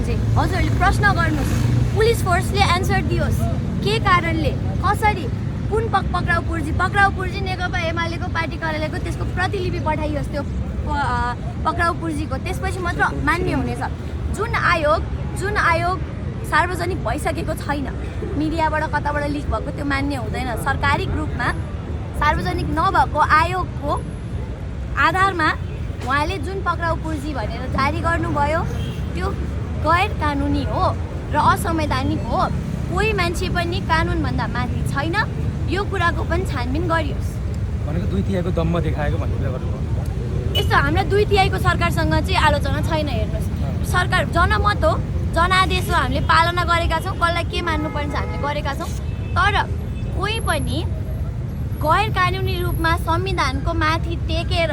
चाहिँ हजुरहरूले प्रश्न गर्नुहोस्, पुलिस फोर्सले एन्सर दियोस् के कारणले कसरी कुन पक्राउ पूर्जी नेकपा एमालेको पार्टी कार्यालयको त्यसको प्रतिलिपि पठाइयोस् त्यो पक्राउ पूर्जीको, त्यसपछि मात्र मान्य हुनेछ। जुन आयोग सार्वजनिक भइसकेको छैन, मिडियाबाट कताबाट लिक भएको त्यो मान्य हुँदैन। सरकारी रूपमा सार्वजनिक नभएको आयोगको आधारमा उहाँले जुन पक्राउ पूर्जी भनेर जारी गर्नुभयो त्यो गैर कानुनी हो र असंवैधानिक हो। कोही मान्छे पनि कानुनभन्दा माथि छैन, यो कुराको पनि छानबिन गरियोस्। भनेको 2/3 दम्म देखाएको भन्ने कुरा गर्नुभयो। यस्तो हाम्रो 2/3 सरकारसँग चाहिँ आलोचना छैन। हेर्नुहोस्, सरकार जनमत हो, जनादेश हो, हामीले पालना गरेका छौँ, कसलाई के मान्नुपर्छ हामीले गरेका छौँ। तर कोही पनि गैर कानुनी रूपमा संविधानको माथि टेकेर,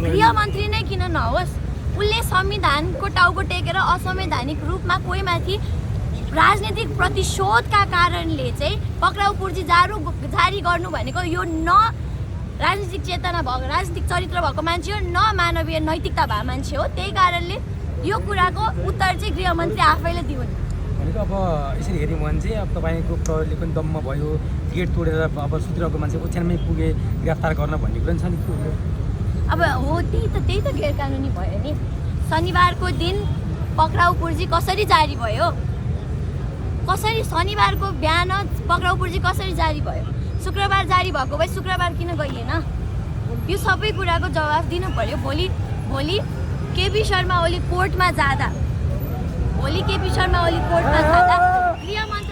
गृहमन्त्री नै किन नहोस्, उसले संविधानको टाउको टेकेर असंवैधानिक रूपमा कोही माथि राजनीतिक प्रतिशोधका कारणले चाहिँ पक्राउ पूर्जी जारी गर्नु भनेको यो न राजनीतिक चेतना भएको, राजनीतिक चरित्र भएको मान्छे हो, न मानवीय नैतिकता भएको मान्छे हो। त्यही कारणले यो कुराको उत्तर चाहिँ गृहमन्त्री आफैले दिउन्। भनेको अब यसरी हेऱ्यौँ भने चाहिँ अब तपाईँको प्रहरीले पनि दम्म भयो, गेट तोडेर अब सुतिरहेको मान्छे ओछ्यानमै पुगे गिरफ्तार गर्न भन्ने कुरा छ नि। अब हो त्यही त गैर कानुनी भयो नि। शनिबारको दिन पक्राउ पूर्जी कसरी जारी भयो, कसरी शनिबारको बिहान पक्राउ पूर्जी कसरी जारी भयो, शुक्रबार जारी भएको भए शुक्रबार किन गइएन? यो सबै कुराको जवाफ दिनु पर्यो। भोलि केपी शर्मा ओली कोर्टमा जाँदा गृहमन्त्री